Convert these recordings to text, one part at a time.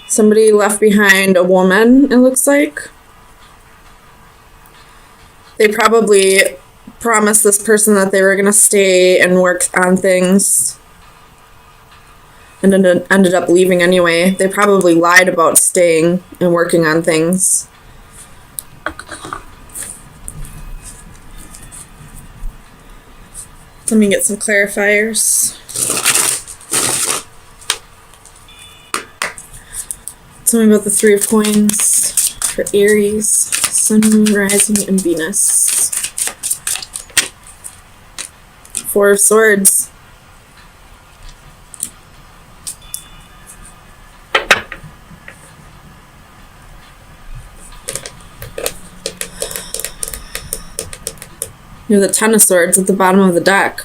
Somebody left behind a woman, it looks like. They probably promised this person that they were going to stay and work on things and ended up leaving anyway. They probably lied about staying and working on things. Let me get some clarifiers. Tell me about the Three of Coins for Aries, Sun, Moon, Rising, and Venus. Four of Swords. You have the Ten of Swords at the bottom of the deck.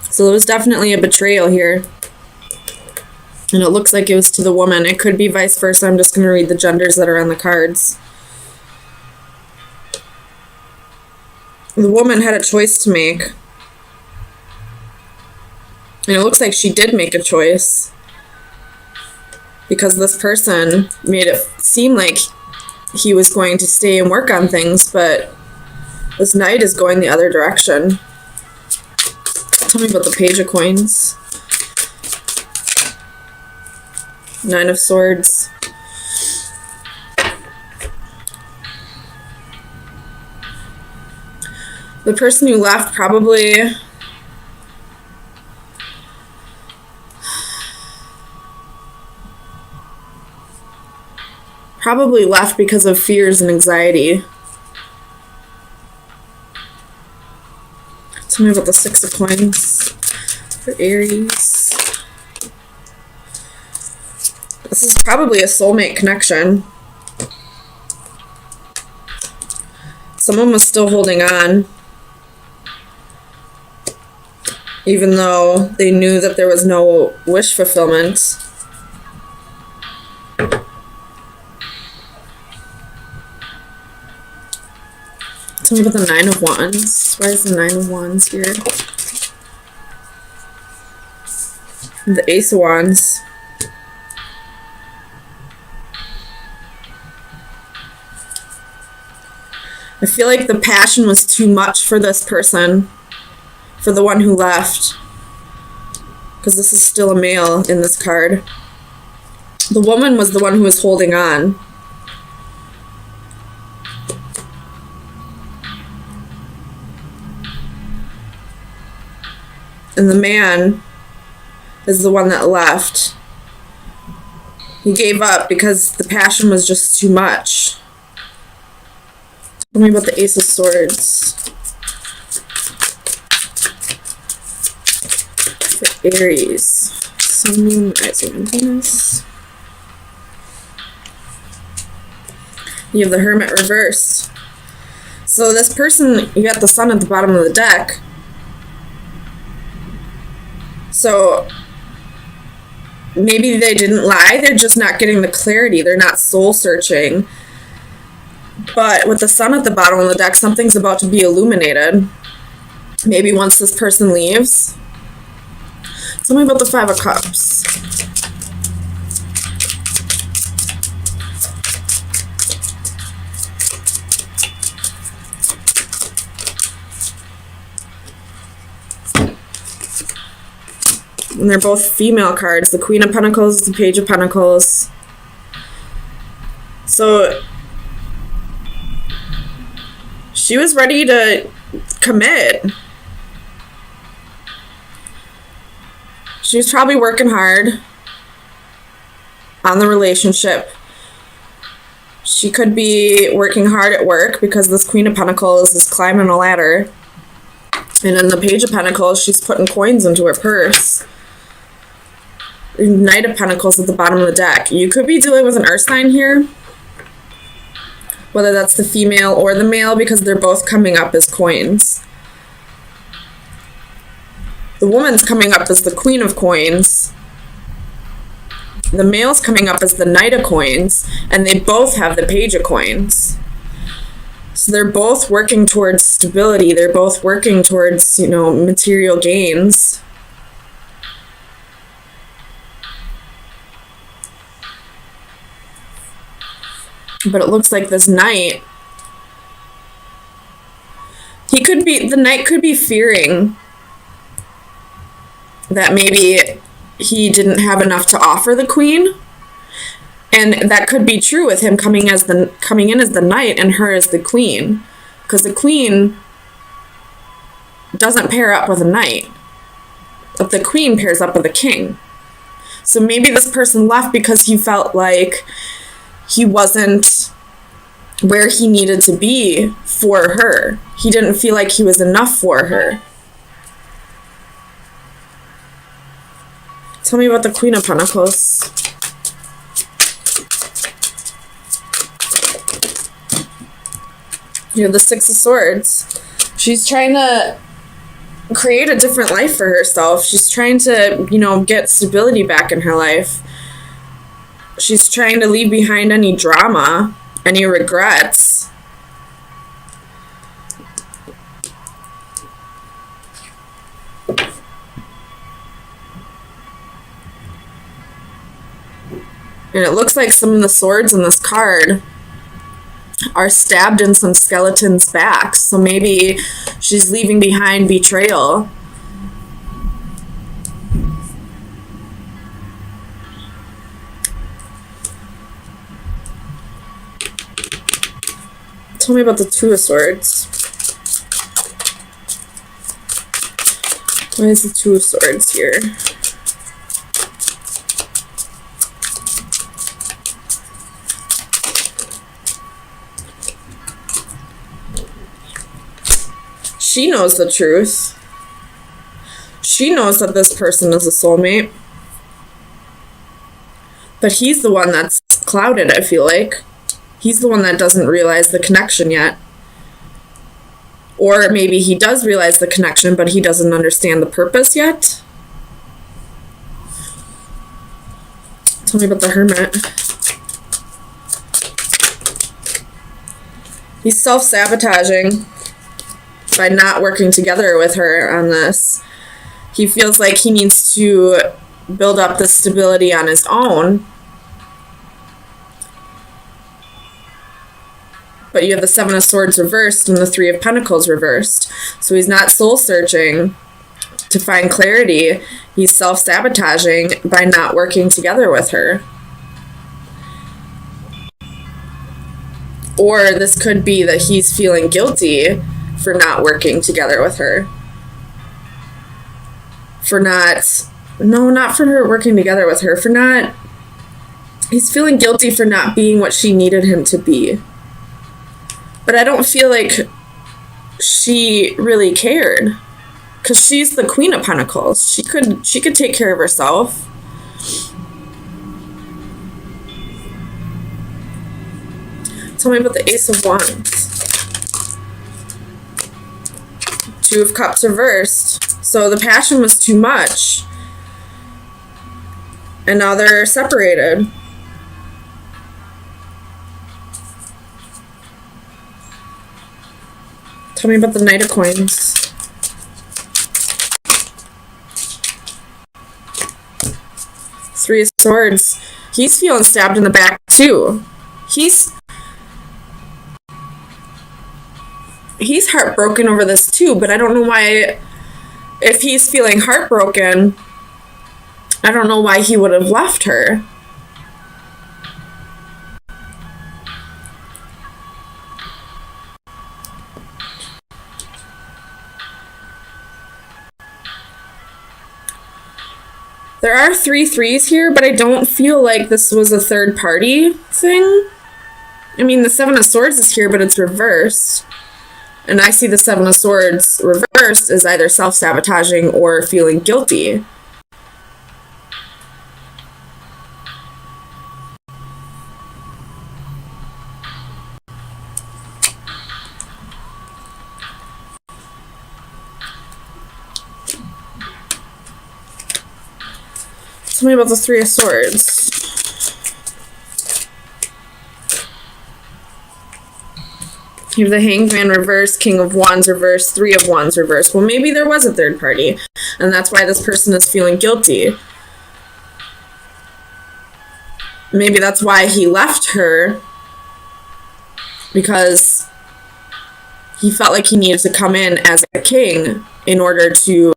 So there was definitely a betrayal here. And it looks like it was to the woman. It could be vice versa. I'm just going to read the genders that are on the cards. The woman had a choice to make. And it looks like she did make a choice. Because this person made it seem like he was going to stay and work on things, but this knight is going the other direction. Tell me about the Page of Coins. Nine of Swords. The person who left probably left because of fears and anxiety. Tell me about the Six of Coins for Aries. This is probably a soulmate connection. Someone was still holding on, even though they knew that there was no wish fulfillment. Tell me about the Nine of Wands. Why is the Nine of Wands here? The Ace of Wands. I feel like the passion was too much for this person, for the one who left, because this is still a male in this card. The woman was the one who was holding on. And the man is the one that left. He gave up because the passion was just too much. Tell me about the Ace of Swords for Aries. Sun, Moon, Rising, and Venus. You have the Hermit reversed. So this person, you got the Sun at the bottom of the deck. So maybe they didn't lie, they're just not getting the clarity. They're not soul searching. But with the Sun at the bottom of the deck, something's about to be illuminated. Maybe once this person leaves. Tell me about the Five of Cups. And they're both female cards. The Queen of Pentacles, the Page of Pentacles. So she was ready to commit. She was probably working hard on the relationship. She could be working hard at work because this Queen of Pentacles is climbing a ladder. And in the Page of Pentacles, she's putting coins into her purse. Knight of Pentacles at the bottom of the deck. You could be dealing with an earth sign here. Whether that's the female or the male, because they're both coming up as coins. The woman's coming up as the Queen of Coins. The male's coming up as the Knight of Coins. And they both have the Page of Coins. So they're both working towards stability. They're both working towards, material gains. But it looks like this Knight, the Knight could be fearing that maybe he didn't have enough to offer the Queen. And that could be true with him coming in as the Knight and her as the Queen. Because the Queen doesn't pair up with a Knight. But the Queen pairs up with a King. So maybe this person left because he felt like he wasn't where he needed to be for her. He didn't feel like he was enough for her. Tell me about the Queen of Pentacles. You have the Six of Swords. She's trying to create a different life for herself. She's trying to, get stability back in her life. She's trying to leave behind any drama, any regrets. And it looks like some of the swords in this card are stabbed in some skeletons' backs. So maybe she's leaving behind betrayal. Tell me about the Two of Swords. Why is the Two of Swords here? She knows the truth. She knows that this person is a soulmate. But he's the one that's clouded, I feel like. He's the one that doesn't realize the connection yet. Or maybe he does realize the connection, but he doesn't understand the purpose yet. Tell me about the Hermit. He's self-sabotaging by not working together with her on this. He feels like he needs to build up the stability on his own. But you have the Seven of Swords reversed and the Three of Pentacles reversed. So he's not soul-searching to find clarity. He's self-sabotaging by not working together with her. Or this could be that he's feeling guilty for not working together with her. Not for her working together with her. He's feeling guilty for not being what she needed him to be. But I don't feel like she really cared. Because she's the Queen of Pentacles. She could take care of herself. Tell me about the Ace of Wands. Two of Cups reversed. So the passion was too much. And now they're separated. Tell me about the Knight of Coins. Three of Swords. He's feeling stabbed in the back too. He's heartbroken over this too, but I don't know why. If he's feeling heartbroken, I don't know why he would have left her. There are 3 threes here, but I don't feel like this was a third party thing. I mean, the Seven of Swords is here, but it's reversed. And I see the Seven of Swords reversed as either self-sabotaging or feeling guilty. Tell me about the Three of Swords. You have the Hanged Man reversed, King of Wands reversed, Three of Wands reversed. Well, maybe there was a third party, and that's why this person is feeling guilty. Maybe that's why he left her, because he felt like he needed to come in as a king in order to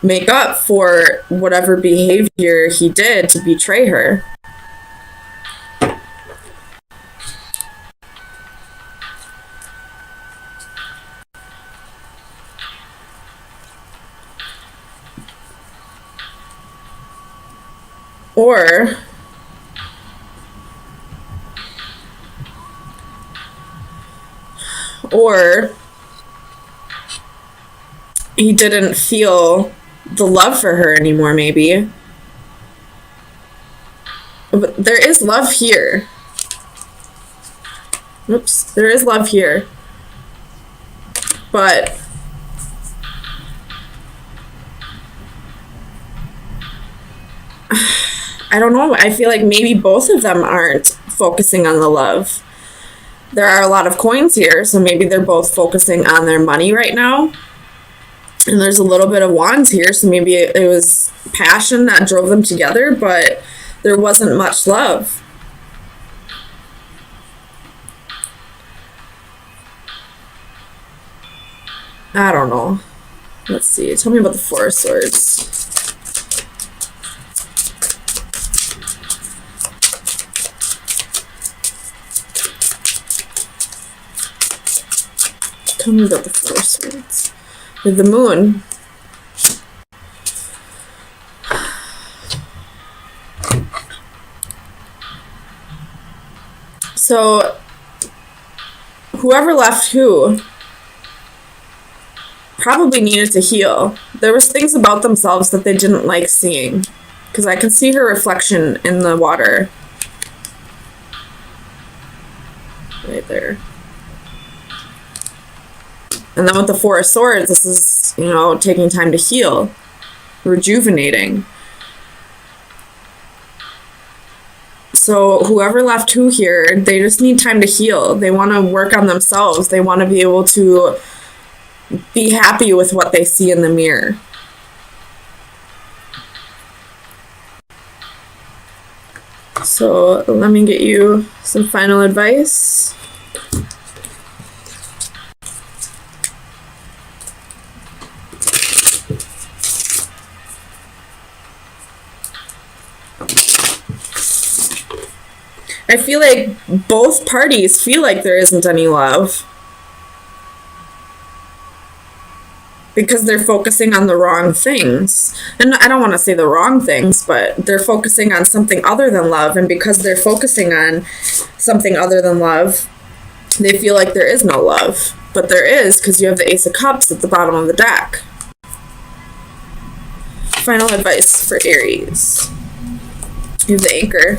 make up for whatever behavior he did to betray her. Or he didn't feel the love for her anymore, maybe. But there is love here. Oops, there is love here. But I don't know. I feel like maybe both of them aren't focusing on the love. There are a lot of coins here, so maybe they're both focusing on their money right now. And there's a little bit of wands here, so maybe it was passion that drove them together, but there wasn't much love. I don't know. Let's see. Tell me about the Four of Swords. Tell me about the Four of Swords. With the Moon. So, whoever left who probably needed to heal. There was things about themselves that they didn't like seeing. Because I can see her reflection in the water. Right there. And then with the Four of Swords, this is, you know, taking time to heal, rejuvenating. So whoever left who here, they just need time to heal. They want to work on themselves. They want to be able to be happy with what they see in the mirror. So let me get you some final advice. I feel like both parties feel like there isn't any love. Because they're focusing on the wrong things. And I don't want to say the wrong things, but they're focusing on something other than love. And because they're focusing on something other than love, they feel like there is no love. But there is, because you have the Ace of Cups at the bottom of the deck. Final advice for Aries. You have the Anchor.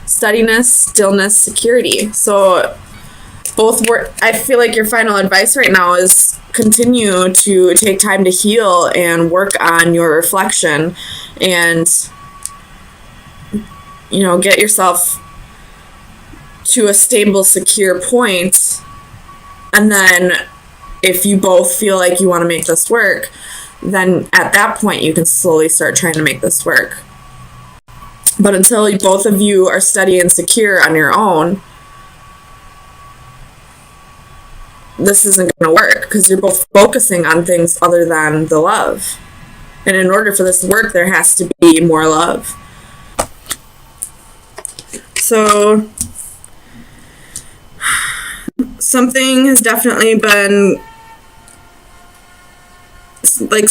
Steadiness, stillness, security. So both work. I feel like your final advice right now is continue to take time to heal and work on your reflection and, you know, get yourself to a stable, secure point. And then if you both feel like you want to make this work, then at that point you can slowly start trying to make this work. But until both of you are steady and secure on your own, this isn't going to work because you're both focusing on things other than the love. And in order for this to work, there has to be more love. So, something has definitely been, like,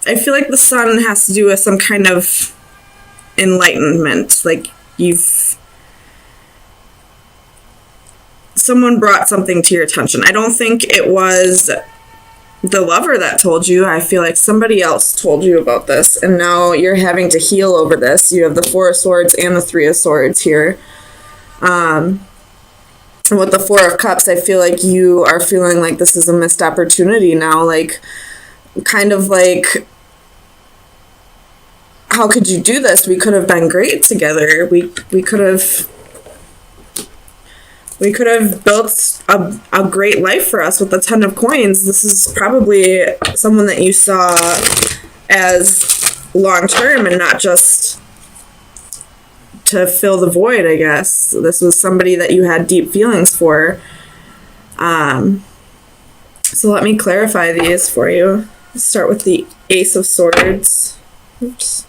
I feel like the sun has to do with some kind of enlightenment. Like, someone brought something to your attention. I don't think it was the lover that told you. I feel like somebody else told you about this, and now you're having to heal over this. You have the Four of Swords and the Three of Swords here. And with the Four of Cups, I feel like you are feeling like this is a missed opportunity now. Like, kind of like, how could you do this? We could have been great together. We could have built a great life for us with the Ten of Coins. This is probably someone that you saw as long term and not just to fill the void, I guess. This was somebody that you had deep feelings for. So let me clarify these for you. Let's start with the Ace of Swords. Oops.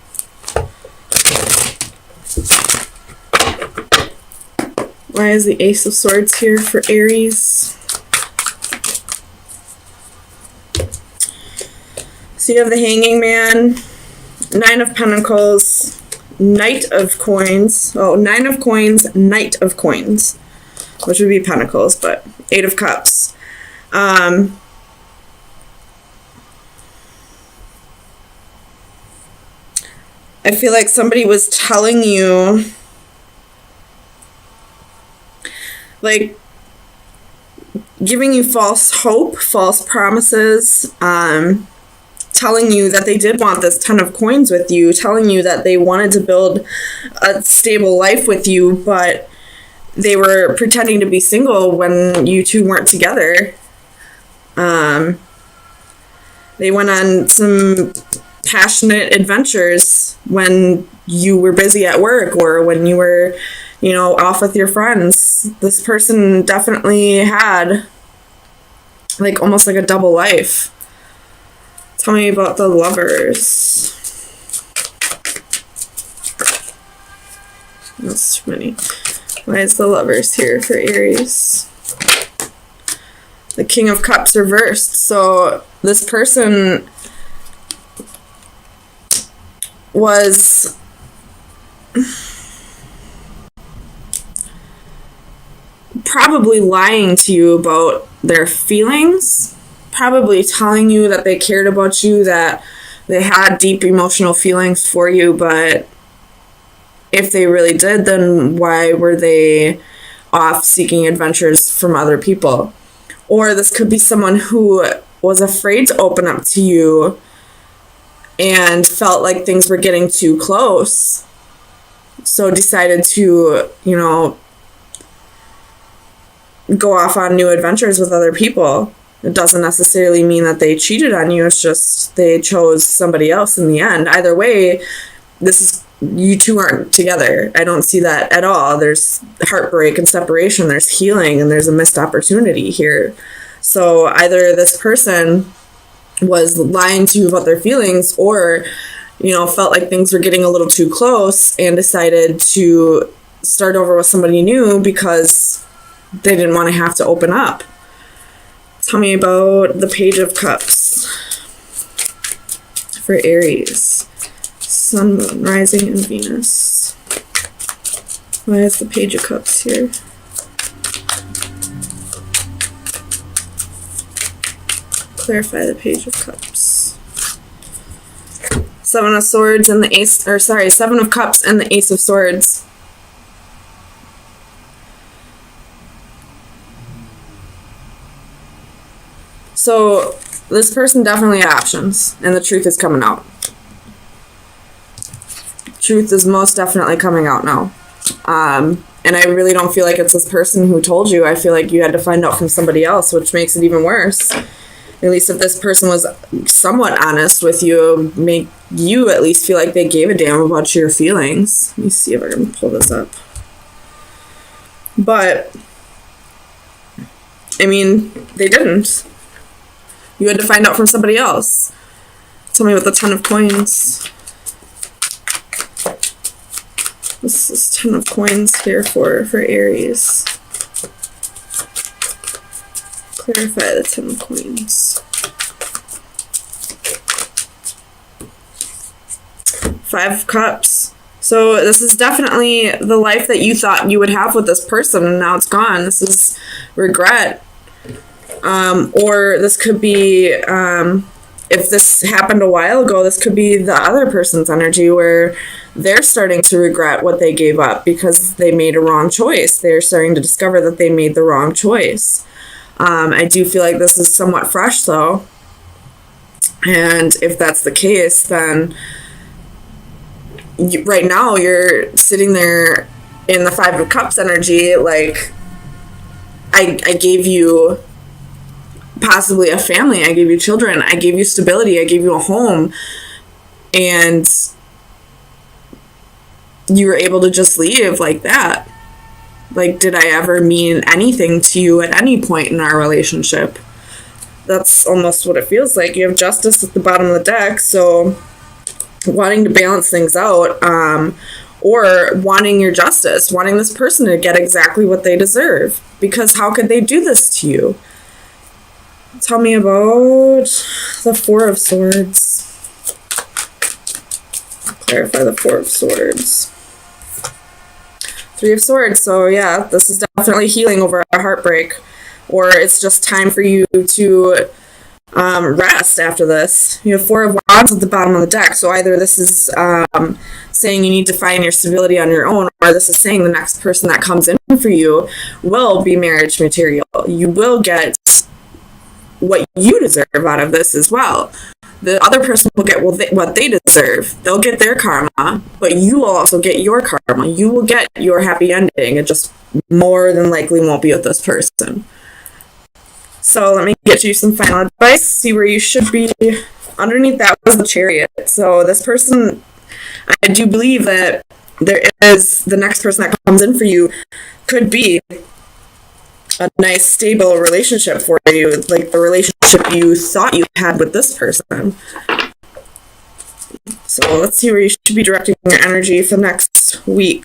Why is the Ace of Swords here for Aries? So you have the Hanging Man, Nine of Pentacles, Knight of Coins. Oh, Nine of Coins, Knight of Coins, which would be Pentacles, but Eight of Cups. I feel like somebody was telling you, like, giving you false hope, false promises, telling you that they did want this 10 of coins with you, telling you that they wanted to build a stable life with you, but they were pretending to be single when you two weren't together. They went on some passionate adventures when you were busy at work or when you were, you know, off with your friends. This person definitely had like almost like a double life. Tell me about the Lovers. That's too many. Why is the Lovers here for Aries? The King of Cups reversed. So this person was probably lying to you about their feelings, probably telling you that they cared about you, that they had deep emotional feelings for you, but if they really did, then why were they off seeking adventures from other people? Or this could be someone who was afraid to open up to you and felt like things were getting too close, so decided to, you know, go off on new adventures with other people. It doesn't necessarily mean that they cheated on you. It's just they chose somebody else in the end. Either way, this is, you two aren't together. I don't see that at all. There's heartbreak and separation. There's healing, and there's a missed opportunity here. So either this person was lying to you about their feelings, or, you know, felt like things were getting a little too close and decided to start over with somebody new because they didn't want to have to open up. Tell me about the Page of Cups for Aries. Sun, Moon, Rising, and Venus. Why is the Page of Cups here? Clarify the Page of Cups. Seven of Swords and the Ace, or sorry, Seven of Cups and the Ace of Swords. So this person definitely had options, and the truth is coming out. Truth is most definitely coming out now. And I really don't feel like it's this person who told you. I feel like you had to find out from somebody else, which makes it even worse. At least if this person was somewhat honest with you, make you at least feel like they gave a damn about your feelings. Let me see if I can pull this up. But, I mean, they didn't. You had to find out from somebody else. Tell me what the Ten of Coins. This is Ten of Coins here for Aries. Clarify the Ten of Coins. Five of Cups. So this is definitely the life that you thought you would have with this person, and now it's gone. This is regret. Or this could be, if this happened a while ago, this could be the other person's energy where they're starting to regret what they gave up because they made a wrong choice. They're starting to discover that they made the wrong choice. I do feel like this is somewhat fresh, though. And if that's the case, then right now you're sitting there in the Five of Cups energy, like, I gave you possibly a family, I gave you children, I gave you stability, I gave you a home, and you were able to just leave like that. Like, did I ever mean anything to you at any point in our relationship? That's almost what it feels like. You have Justice at the bottom of the deck, so wanting to balance things out, or wanting your justice, wanting this person to get exactly what they deserve. Because how could they do this to you? Tell me about the Four of Swords. Clarify the Four of Swords. Three of Swords. So yeah, this is definitely healing over a heartbreak, or it's just time for you to rest after this. You have Four of Wands at the bottom of the deck. So either this is saying you need to find your stability on your own, or this is saying the next person that comes in for you will be marriage material. You will get what you deserve out of this as well. The other person will get what they deserve. They'll get their karma, but you will also get your karma. You will get your happy ending. It just more than likely won't be with this person. So let me get you some final advice. See where you should be. Underneath that was the Chariot. So this person, I do believe that there is the next person that comes in for you could be a nice, stable relationship for you, like the relationship you thought you had with this person. So let's see where you should be directing your energy for next week.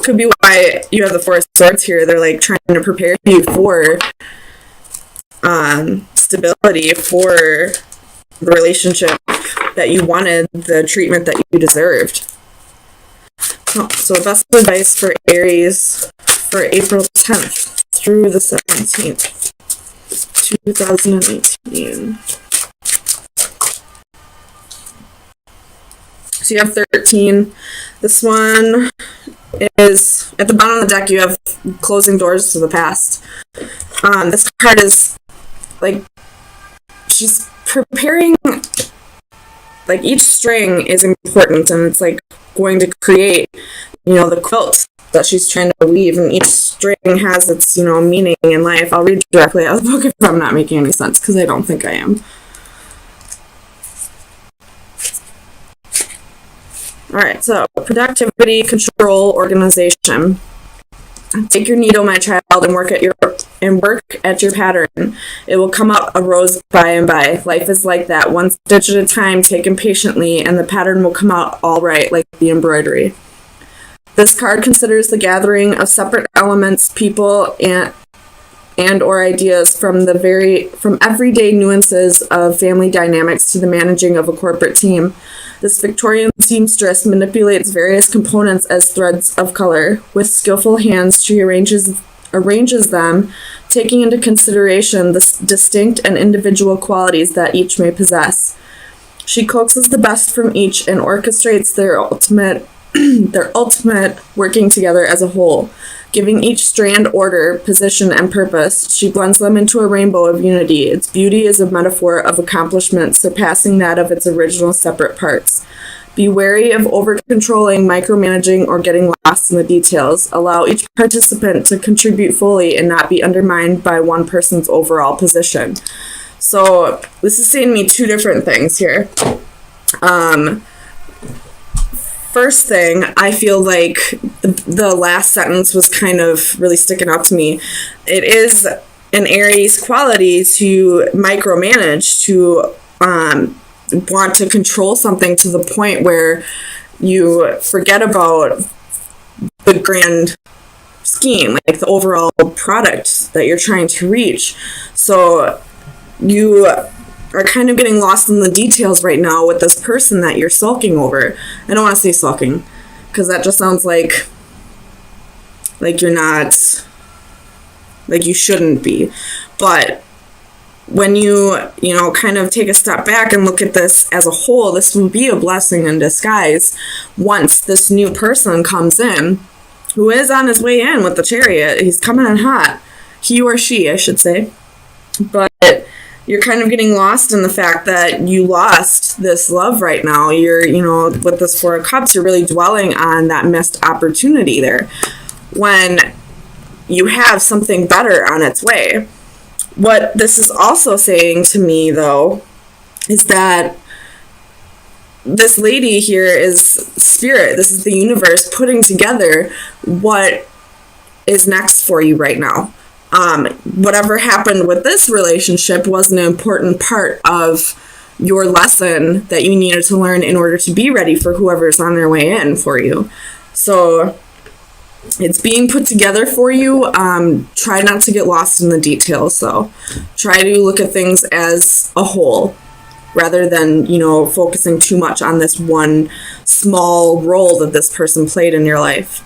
Could be why you have the Four of Swords here. They're like trying to prepare you for stability, for the relationship that you wanted, the treatment that you deserved. So the best advice for Aries for April 10th through the 17th, 2018. So you have 13. This one is, at the bottom of the deck, you have closing doors to the past. This card is, like, she's preparing, like, each string is important, and it's, like, going to create, the quilt that she's trying to weave, and each string has its, meaning in life. I'll read directly out of the book if I'm not making any sense, because I don't think I am. Alright, so productivity, control, organization. Take your needle, my child, and work at your pattern. It will come out a rose by and by. Life is like that, one stitch at a time, taken patiently, and the pattern will come out all right, like the embroidery. This card considers the gathering of separate elements, people, and or ideas from everyday nuances of family dynamics to the managing of a corporate team. This Victorian seamstress manipulates various components as threads of color. With skillful hands, she arranges them, taking into consideration the distinct and individual qualities that each may possess. She coaxes the best from each and orchestrates their ultimate working together as a whole. Giving each strand order, position, and purpose, she blends them into a rainbow of unity. Its beauty is a metaphor of accomplishment surpassing that of its original separate parts. Be wary of over-controlling, micromanaging, or getting lost in the details. Allow each participant to contribute fully and not be undermined by one person's overall position. So this is saying me two different things here. First thing, I feel like the last sentence was kind of really sticking out to me. It is an Aries quality to micromanage, to want to control something to the point where you forget about the grand scheme, like the overall product that you're trying to reach. So you are kind of getting lost in the details right now with this person that you're sulking over. I don't want to say sulking, because that just sounds like you're not, like you shouldn't be. But when you kind of take a step back and look at this as a whole, this will be a blessing in disguise once this new person comes in, who is on his way in with the Chariot. He's coming in hot. He or she, I should say. But you're kind of getting lost in the fact that you lost this love right now. You're, with this Four of Cups, you're really dwelling on that missed opportunity there, when you have something better on its way. What this is also saying to me, though, is that this lady here is spirit. This is the universe putting together what is next for you right now. Whatever happened with this relationship was an important part of your lesson that you needed to learn in order to be ready for whoever's on their way in for you. So it's being put together for you. Try not to get lost in the details, though. Try to look at things as a whole rather than, focusing too much on this one small role that this person played in your life.